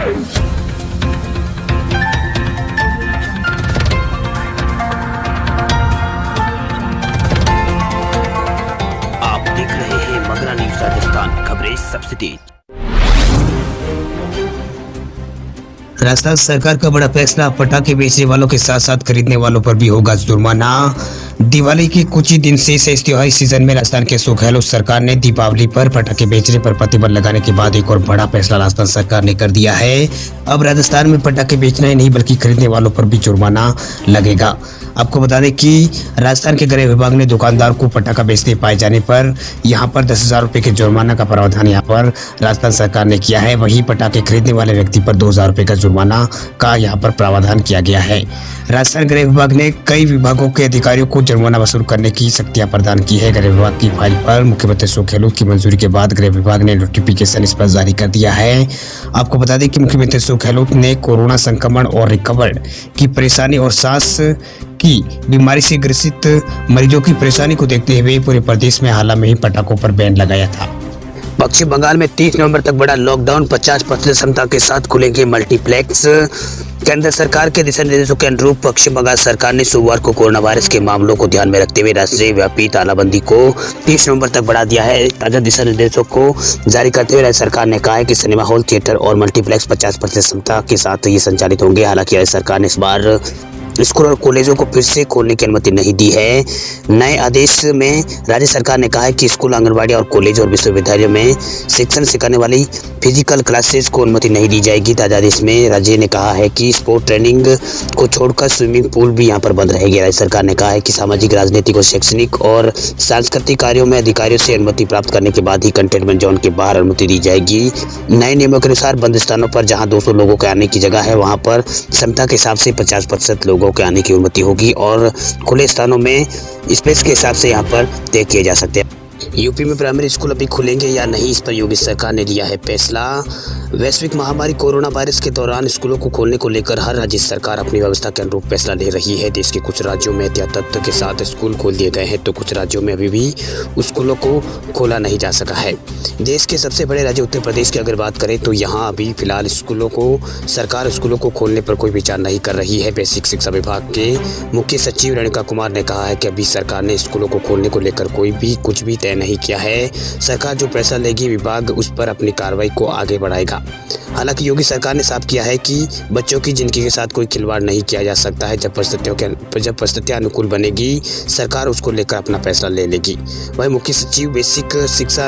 आप देख रहे हैं मगरा न्यूज राजस्थान, खबरें सबसे तेज। राजस्थान सरकार का बड़ा फैसला, पटाखे बेचने वालों के साथ साथ खरीदने वालों पर भी होगा जुर्माना। दिवाली के कुछ ही दिन से इस त्योहारी सीजन में राजस्थान के अशोक गहलोत सरकार ने दीपावली पर पटाखे बेचने पर प्रतिबंध लगाने के बाद एक और बड़ा फैसला राजस्थान सरकार ने कर दिया है। अब राजस्थान में पटाखे बेचना ही नहीं बल्कि खरीदने वालों पर भी जुर्माना लगेगा। आपको बता दें कि राजस्थान के गृह विभाग ने दुकानदार को पटाखा बेचते पाए जाने पर यहाँ पर 10,000 रुपए के जुर्माना का प्रावधान यहाँ पर राजस्थान सरकार ने किया है। वहीं पटाखे खरीदने वाले व्यक्ति पर 2,000 रुपए का जुर्माना का यहाँ पर प्रावधान किया गया है। राजस्थान गृह विभाग ने कई विभागों के अधिकारियों को जुर्माना वसूल करने की शक्तियां प्रदान की है। गृह विभाग की फाइल पर मुख्यमंत्री अशोक गहलोत की मंजूरी के बाद गृह विभाग ने नोटिफिकेशन इस पर जारी कर दिया है। आपको बता दें कि मुख्यमंत्री अशोक गहलोत ने कोरोना संक्रमण और रिकवर्ड की परेशानी और सांस की बीमारी से ग्रसित मरीजों की परेशानी को देखते हुए पूरे प्रदेश में हाल में ही पटाखों पर बैन लगाया था। पश्चिम बंगाल में 30 नवंबर तक बड़ा लॉकडाउन, 50% क्षमता के साथ खुलेंगे मल्टीप्लेक्स। केंद्र सरकार के दिशा निर्देशों के अनुरूप पश्चिम बंगाल सरकार ने सोमवार को कोरोना वायरस के मामलों को ध्यान में रखते हुए राष्ट्रीय व्यापी तालाबंदी को 30 नवंबर तक बढ़ा दिया है। ताजा दिशा निर्देशों को जारी करते हुए राज्य सरकार ने कहा है कि सिनेमा हॉल, थिएटर और मल्टीप्लेक्स 50% क्षमता के साथ ये संचालित होंगे। हालांकि राज्य सरकार ने इस बार स्कूल और कॉलेजों को फिर से खोलने की अनुमति नहीं दी है। नए आदेश में राज्य सरकार ने कहा है कि स्कूल, आंगनबाड़ी और कॉलेज और विश्वविद्यालयों में शिक्षण सिखाने वाली फिजिकल क्लासेस को अनुमति नहीं दी जाएगी। ताजा आदेश में राज्य ने कहा है कि स्पोर्ट ट्रेनिंग को छोड़कर स्विमिंग पूल भी यहां पर बंद रहेगी। राज्य सरकार ने कहा है कि सामाजिक, राजनीतिक और शैक्षणिक और सांस्कृतिक कार्यों में अधिकारियों से अनुमति प्राप्त करने के बाद ही कंटेनमेंट जोन के बाहर अनुमति दी जाएगी। नए नियमों के अनुसार बंद स्थानों पर जहाँ 200 लोगों के आने की जगह है वहाँ पर क्षमता के हिसाब से 50% लोगों के आने की अनुमति होगी और खुले स्थानों में स्पेस के हिसाब से यहाँ पर तय किए जा सकते हैं। यूपी में प्राइमरी स्कूल अभी खुलेंगे या नहीं, इस पर योगी सरकार ने लिया है फैसला। वैश्विक महामारी कोरोना वायरस के दौरान स्कूलों को खोलने को लेकर हर राज्य सरकार अपनी व्यवस्था के अनुरूप फैसला ले रही है। देश के कुछ राज्यों में एहतियात के साथ स्कूल खोल दिए गए हैं तो कुछ राज्यों में अभी भी स्कूलों को खोला नहीं जा सका है। देश के सबसे बड़े राज्य उत्तर प्रदेश की अगर बात करें तो यहाँ अभी फिलहाल सरकार स्कूलों को खोलने पर कोई विचार नहीं कर रही है। बेसिक शिक्षा विभाग के मुख्य सचिव रेणुका कुमार ने कहा है कि अभी सरकार ने स्कूलों को खोलने को लेकर कुछ भी तय नहीं किया है। सरकार जो फैसला लेगी विभाग उस पर अपनी कार्रवाई को आगे बढ़ाएगा। हालांकि योगी सरकार ने साफ किया है कि बच्चों की जिंदगी के साथ कोई खिलवाड़ नहीं किया जा सकता है। जब परिस्थितियां अनुकूल बनेगी सरकार उसको लेकर अपना फैसला ले लेगी। वही मुख्य सचिव बेसिक शिक्षा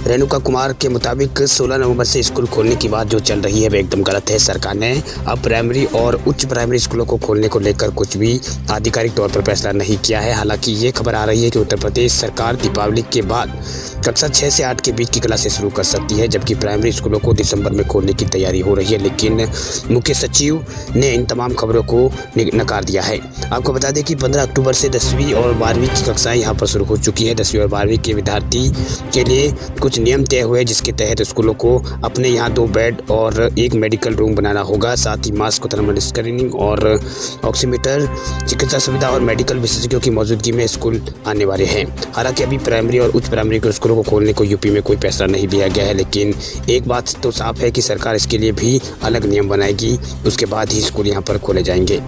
रेणुका कुमार के मुताबिक 16 नवंबर से स्कूल खोलने की बात जो चल रही है वह एकदम गलत है। सरकार ने अब प्राइमरी और उच्च प्राइमरी स्कूलों को खोलने को लेकर कुछ भी आधिकारिक तौर पर फैसला नहीं किया है। हालांकि ये खबर आ रही है कि उत्तर प्रदेश सरकार दीपावली के बाद कक्षा 6 से 8 के बीच की क्लासेस शुरू कर सकती है, जबकि प्राइमरी स्कूलों को दिसंबर में खोलने की तैयारी हो रही है। लेकिन मुख्य सचिव ने इन तमाम खबरों को नकार दिया है। आपको बता दें कि 15 अक्टूबर से 10वीं और 12वीं की कक्षाएं यहाँ पर शुरू हो चुकी है। 10वीं और 12वीं के विद्यार्थी के लिए कुछ नियम तय हुए जिसके तहत स्कूलों को अपने यहाँ 2 बेड और 1 मेडिकल रूम बनाना होगा। साथ ही मास्क, थर्मल स्क्रीनिंग और ऑक्सीमीटर, चिकित्सा सुविधा और मेडिकल विशेषज्ञों की मौजूदगी में स्कूल आने वाले हैं। हालांकि अभी प्राइमरी और उच्च प्राइमरी के स्कूलों को खोलने को यूपी में कोई फैसला नहीं लिया गया है, लेकिन एक बात तो साफ है कि सरकार इसके लिए भी अलग नियम बनाएगी, उसके बाद ही स्कूल यहाँ पर खोले जाएंगे।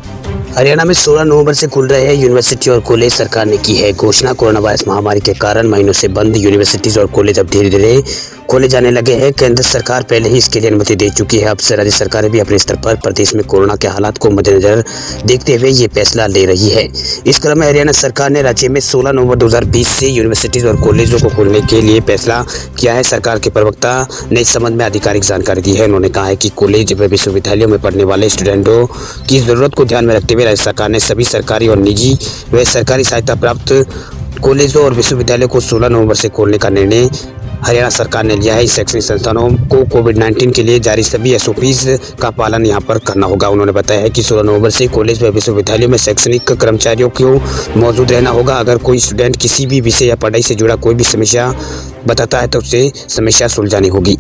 हरियाणा में 16 नवंबर से खुल रहे हैं यूनिवर्सिटी और कॉलेज। सरकार ने की है घोषणा। कोरोना वायरस महामारी के कारण महीनों से बंद यूनिवर्सिटीज और कॉलेज अब धीरे धीरे खोले जाने लगे हैं। केंद्र सरकार पहले ही इसके लिए अनुमति दे चुकी है। अब से राज्य सरकारें भी अपने स्तर पर प्रदेश में कोरोना के हालात को मद्देनजर देखते हुए ये फैसला ले रही है। इस क्रम में हरियाणा सरकार ने राज्य में 16 नवंबर 2020 से यूनिवर्सिटीज और कॉलेजों को खोलने के लिए फैसला किया है। सरकार के प्रवक्ता ने इस संबंध में आधिकारिक जानकारी दी है। उन्होंने कहा है कि कॉलेज व विश्वविद्यालयों में पढ़ने वाले स्टूडेंटों की जरूरत को ध्यान में रखते हुए राज्य सरकार ने सभी सरकारी और निजी व सरकारी सहायता प्राप्त कॉलेजों और विश्वविद्यालयों को 16 नवंबर से खोलने का निर्णय हरियाणा सरकार ने लिया है। इस शैक्षणिक संस्थानों को कोविड-19 के लिए जारी सभी एसओपीज का पालन यहाँ पर करना होगा। उन्होंने बताया है कि 16 नवंबर से कॉलेज व विश्वविद्यालयों में शैक्षणिक कर्मचारियों को मौजूद रहना होगा। अगर कोई स्टूडेंट किसी भी विषय या पढ़ाई से जुड़ा कोई भी समस्या बताता है तो उससे समस्या सुलझानी होगी।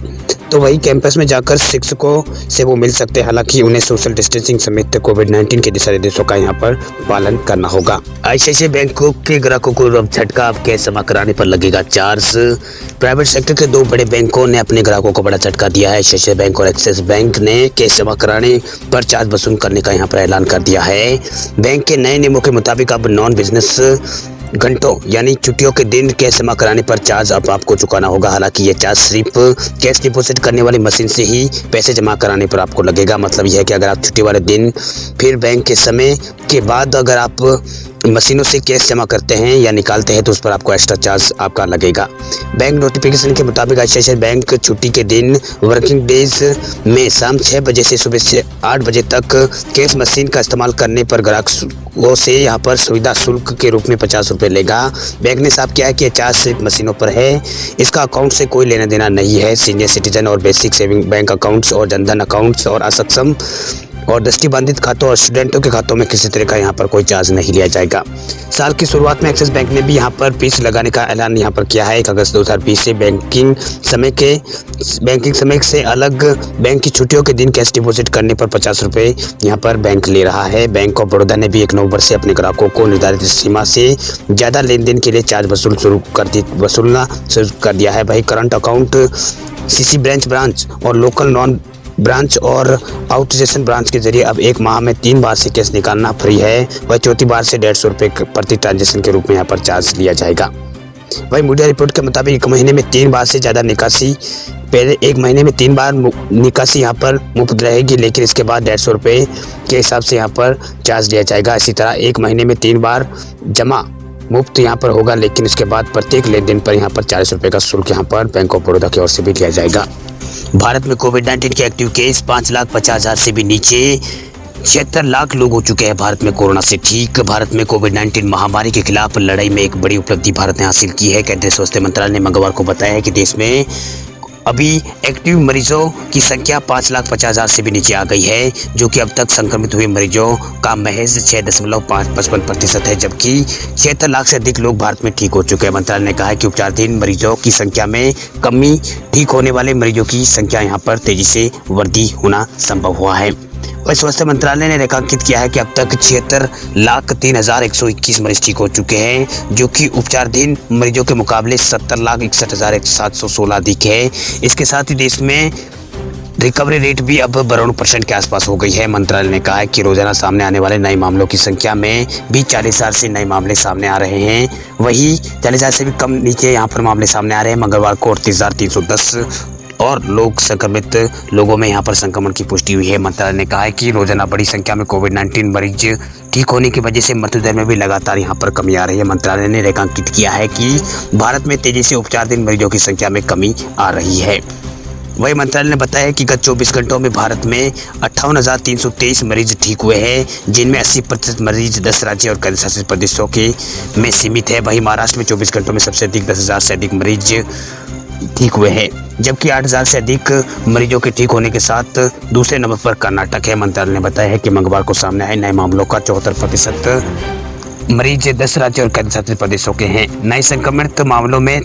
तो वही कैंपस में जाकर शिक्षकों से वो मिल सकते हैं। हालांकि उन्हें सोशल डिस्टेंसिंग समेत कोविड-19 के दिशा निर्देशों का यहाँ पर पालन करना होगा। ICICI बैंकों के ग्राहकों को अब झटका, अब कैश जमा कराने पर लगेगा चार्ज। प्राइवेट सेक्टर के दो बड़े बैंकों ने अपने ग्राहकों को बड़ा झटका दिया है। ICICI बैंक और एक्सिस बैंक ने कैश जमा कराने पर चार्ज वसूल करने का यहाँ पर ऐलान कर दिया है। बैंक के नए नियमों के मुताबिक अब नॉन बिजनेस घंटों यानी छुट्टियों के दिन कैश जमा कराने पर चार्ज अब आपको चुकाना होगा। हालांकि ये चार्ज सिर्फ कैश डिपॉजिट करने वाली मशीन से ही पैसे जमा कराने पर आपको लगेगा। मतलब यह है कि अगर आप छुट्टी वाले दिन फिर बैंक के समय के बाद अगर आप मशीनों से कैश जमा करते हैं या निकालते हैं तो उस पर आपको एक्स्ट्रा चार्ज आपका लगेगा। बैंक नोटिफिकेशन के मुताबिक ICICI बैंक छुट्टी के दिन वर्किंग डेज में शाम 6 बजे से सुबह से 8 बजे तक कैश मशीन का इस्तेमाल करने पर ग्राहकों से यहाँ पर सुविधा शुल्क के रूप में 50 रुपये लेगा। बैंक ने साफ किया है कि यह चार्ज सिर्फ मशीनों पर है, इसका अकाउंट से कोई लेना देना नहीं है। सीनियर सिटीजन और बेसिक सेविंग बैंक अकाउंट्स और जनधन अकाउंट्स और असक्षम और दृष्टिबाधित खातों और स्टूडेंटों के खातों में किसी तरह का यहाँ पर कोई चार्ज नहीं लिया जाएगा। साल की शुरुआत में एक्सिस बैंक ने भी यहाँ पर फीस लगाने का ऐलान यहाँ पर किया है। 1 अगस्त 2020 से बैंकिंग समय से अलग बैंक की छुट्टियों के दिन कैश डिपॉजिट करने पर 50 रुपये यहाँ पर बैंक ले रहा है। बैंक ऑफ बड़ौदा ने भी 1 नवंबर से अपने ग्राहकों को निर्धारित सीमा से ज़्यादा लेन देन के लिए चार्ज वसूलना शुरू कर दिया है। वही करंट अकाउंट, CC ब्रांच और लोकल नॉन ब्रांच और आउटस्टेशन ब्रांच के जरिए अब 1 माह में 3 बार से कैश निकालना फ्री है। वह चौथी बार से 150 रुपये प्रति ट्रांजेक्शन के रूप में यहाँ पर चार्ज लिया जाएगा। वही मीडिया रिपोर्ट के मुताबिक 1 महीने में 3 बार से ज़्यादा निकासी, पहले 1 महीने में 3 बार निकासी यहाँ पर मुफ्त रहेगी, लेकिन इसके बाद 150 रुपये के हिसाब से यहाँ पर चार्ज लिया जाएगा। इसी तरह 1 महीने में 3 बार जमा मुफ्त यहाँ पर होगा, लेकिन उसके बाद प्रत्येक लेन देन पर यहाँ पर 40 रुपये का शुल्क यहाँ पर बैंक ऑफ बड़ौदा की ओर से भी लिया जाएगा। भारत में कोविड-19 के एक्टिव केस 5,50,000 से भी नीचे, 76 लाख लोग हो चुके हैं भारत में कोरोना से ठीक। भारत में कोविड-19 महामारी के खिलाफ लड़ाई में एक बड़ी उपलब्धि भारत ने हासिल की है। केंद्रीय स्वास्थ्य मंत्रालय ने मंगलवार को बताया है कि देश में अभी एक्टिव मरीजों की संख्या 5,50,000 से भी नीचे आ गई है, जो कि अब तक संक्रमित हुए मरीजों का महज 6.55% है, जबकि 76 लाख से अधिक लोग भारत में ठीक हो चुके हैं। मंत्रालय ने कहा है कि उपचाराधीन मरीजों की संख्या में कमी, ठीक होने वाले मरीजों की संख्या यहाँ पर तेजी से वृद्धि होना संभव हुआ है। और स्वास्थ्य मंत्रालय ने रेखांकित किया है कि अब तक 76,03,121 मरीज ठीक हो चुके हैं, जो कि उपचाराधीन मरीजों के मुकाबले 70,61,716 अधिक है। इसके साथ ही देश में रिकवरी रेट भी अब 92% के आसपास हो गई है। मंत्रालय ने कहा है कि रोजाना सामने आने वाले नए मामलों की संख्या में भी 40,000 से नए मामले सामने आ रहे हैं। वही 40,000 से भी कम नीचे यहाँ पर मामले सामने आ रहे हैं। मंगलवार को 38,310 और लोग संक्रमित लोगों में यहाँ पर संक्रमण की पुष्टि हुई है। मंत्रालय ने कहा है कि रोजाना बड़ी संख्या में कोविड-19 मरीज ठीक होने की वजह से मृत्यु दर में भी लगातार यहाँ पर कमी आ रही है। मंत्रालय ने रेखांकित किया है कि भारत में तेजी से उपचाराधीन मरीजों की संख्या में कमी आ रही है। वही मंत्रालय ने बताया कि गत 24 घंटों में भारत में 58,323 मरीज ठीक हुए हैं, जिनमें 80% मरीज 10 राज्य और केंद्र शासित प्रदेशों के में सीमित है। वही महाराष्ट्र में 24 घंटों में सबसे अधिक 10,000 से अधिक मरीज ठीक हुए हैं, जबकि 8,000 से अधिक मरीजों के ठीक होने के साथ दूसरे नंबर पर कर्नाटक है। मंत्रालय ने बताया है कि मंगलवार को सामने आए नए मामलों का 74% मरीज 10 राज्य और केंद्र शासित प्रदेशों के हैं। नए संक्रमित मामलों में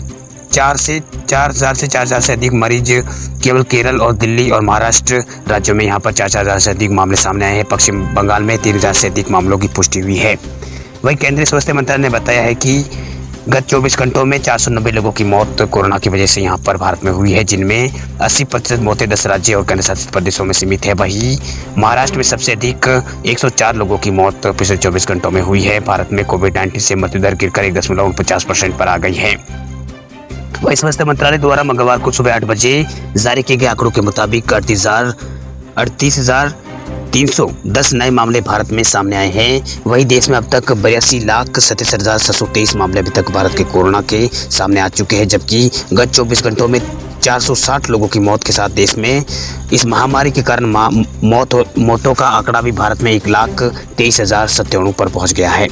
4,000 से अधिक मरीज केवल केरल और दिल्ली और महाराष्ट्र राज्यों में यहाँ पर 4,000 से अधिक मामले सामने आए हैं। पश्चिम बंगाल में 3,000 से अधिक मामलों की पुष्टि हुई है। वहीं केंद्रीय स्वास्थ्य मंत्रालय ने बताया है कि गत 24 घंटों में 490 लोगों की मौत कोरोना की वजह से यहाँ पर भारत में हुई है, जिनमें 80% मौतें 10 राज्य और केंद्र शासित प्रदेशों में सीमित है। वहीं महाराष्ट्र में सबसे अधिक 104 लोगों की मौत पिछले 24 घंटों में हुई है। भारत में कोविड-19 से मृत्यु दर गिरकर 1.49% पर आ गई है। वही स्वास्थ्य मंत्रालय द्वारा मंगलवार को सुबह 8 बजे जारी किए गए आंकड़ों के मुताबिक 38,310 नए मामले भारत में सामने आए हैं। वही देश में अब तक 82,67,723 मामले अभी तक भारत के कोरोना के सामने आ चुके हैं, जबकि गत 24 घंटों में 460 लोगों की मौत के साथ देश में इस महामारी के कारण मौतों का आंकड़ा भी भारत में 1,23,097 पर पहुंच गया है।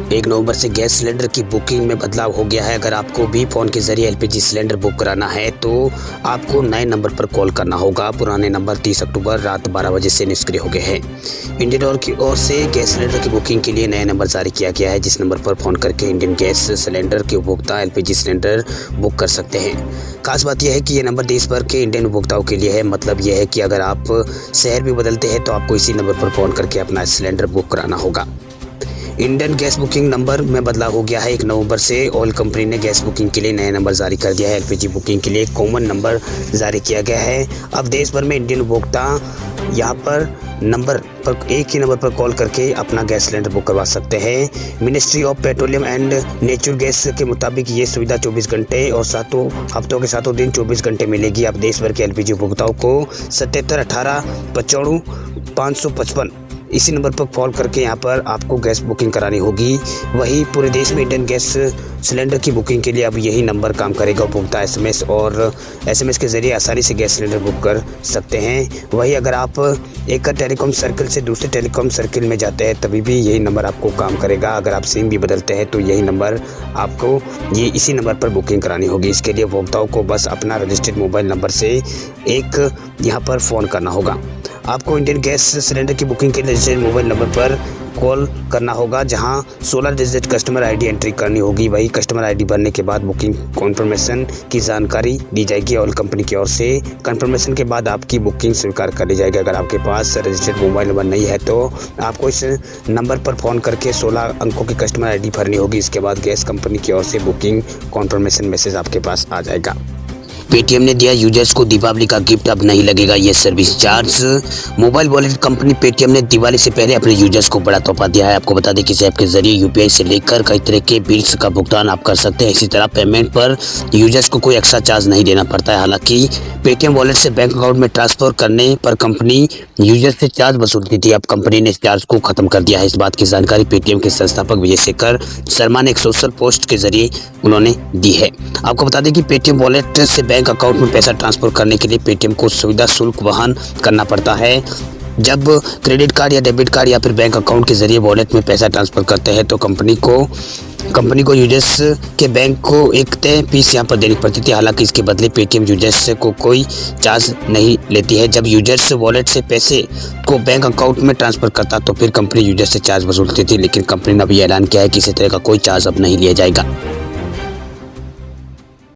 1 नवंबर से गैस सिलेंडर की बुकिंग में बदलाव हो गया है। अगर आपको भी फ़ोन के जरिए एलपीजी सिलेंडर बुक कराना है तो आपको नए नंबर पर कॉल करना होगा। पुराने नंबर 30 अक्टूबर रात 12 बजे से निष्क्रिय हो गए हैं। इंडियन ऑयल की ओर से गैस सिलेंडर की बुकिंग के लिए नया नंबर जारी किया गया है, जिस नंबर पर फ़ोन करके इंडियन गैस सिलेंडर के उपभोक्ता एलपीजी सिलेंडर बुक कर सकते हैं। खास बात यह है कि ये नंबर देश भर के इंडियन उपभोक्ताओं के लिए है। मतलब यह है कि अगर आप शहर भी बदलते हैं तो आपको इसी नंबर पर फ़ोन करके अपना सिलेंडर बुक कराना होगा। इंडियन गैस बुकिंग नंबर में बदलाव हो गया है। 1 नवंबर से ऑयल कंपनी ने गैस बुकिंग के लिए नया नंबर जारी कर दिया है। एलपीजी बुकिंग के लिए कॉमन नंबर जारी किया गया है। अब देश भर में इंडियन उपभोक्ता यहाँ पर एक ही नंबर पर कॉल करके अपना गैस सिलेंडर बुक करवा सकते हैं। Ministry of petroleum and natural gas के मुताबिक ये सुविधा 24 घंटे और हफ्तों के 7 दिन 24 घंटे मिलेगी। अब देश भर के एलपीजी उपभोक्ताओं को 77 18 95 555 इसी नंबर पर कॉल करके यहाँ पर आपको गैस बुकिंग करानी होगी। वही पूरे देश में इंडियन गैस सिलेंडर की बुकिंग के लिए अब यही नंबर काम करेगा। उपभोक्ता एसएमएस के जरिए आसानी से गैस सिलेंडर बुक कर सकते हैं। वही अगर आप एक टेलीकॉम सर्किल से दूसरे टेलीकॉम सर्किल में जाते हैं तभी भी यही नंबर आपको काम करेगा। अगर आप सिम भी बदलते हैं तो यही नंबर आपको इसी नंबर पर बुकिंग करानी होगी। इसके लिए उपभोक्ताओं को बस अपना रजिस्टर्ड मोबाइल नंबर से एक यहाँ पर फ़ोन करना होगा। आपको इंडियन गैस सिलेंडर की बुकिंग के लिए रजिस्टर्ड मोबाइल नंबर पर कॉल करना होगा, जहां 16 डिजिट कस्टमर आईडी एंट्री करनी होगी। वही कस्टमर आईडी भरने के बाद बुकिंग कॉन्फर्मेशन की जानकारी दी जाएगी ऑयल कंपनी की ओर से। कन्फर्मेशन के बाद आपकी बुकिंग स्वीकार कर ली जाएगी। अगर आपके पास रजिस्टर्ड मोबाइल नंबर नहीं है तो आपको इस नंबर पर फ़ोन करके 16 अंकों की कस्टमर आईडी भरनी होगी। इसके बाद गैस कंपनी की ओर से बुकिंग कॉन्फर्मेशन मैसेज आपके पास आ जाएगा। पेटीएम ने दिया यूजर्स को दीपावली का गिफ्ट, अब नहीं लगेगा ये service charge. Mobile wallet company Paytm ने दिवाली से पहले अपने यूजर्स को बड़ा तोहफा दिया है। आपको बता दें कि इस ऐप के जरिए यूपीआई से लेकर कई तरह के बिल्स का भुगतान आप कर सकते हैं। इसी तरह पेमेंट पर यूजर्स को कोई एक्स्ट्रा चार्ज नहीं देना पड़ता है। हालांकि पेटीएम वॉलेट से बैंक अकाउंट में ट्रांसफर करने पर कंपनी यूजर से चार्ज वसूलती थी। अब कंपनी ने इस चार्ज को खत्म कर दिया है। इस बात की जानकारी पेटीएम के संस्थापक विजय शेखर शर्मा ने एक सोशल पोस्ट के जरिए उन्होंने दी है। आपको बता दें कि पेटीएम वॉलेट से बैंक अकाउंट में पैसा ट्रांसफर करने के लिए पेटीएम को सुविधा शुल्क वहन करना पड़ता है। जब क्रेडिट कार्ड या डेबिट कार्ड या फिर बैंक अकाउंट के जरिए वॉलेट में पैसा ट्रांसफर करते हैं तो कंपनी को यूजर्स के बैंक को एक तय फीस यहाँ पर देनी पड़ती थी। हालांकि इसके बदले पेटीएम यूजर्स को कोई चार्ज नहीं लेती है। जब यूजर्स वॉलेट से पैसे को बैंक अकाउंट में ट्रांसफर करता तो फिर कंपनी यूजर से चार्ज वसूलती थी, लेकिन कंपनी ने अभी ऐलान किया है कि इसी तरह का कोई चार्ज अब नहीं लिया जाएगा।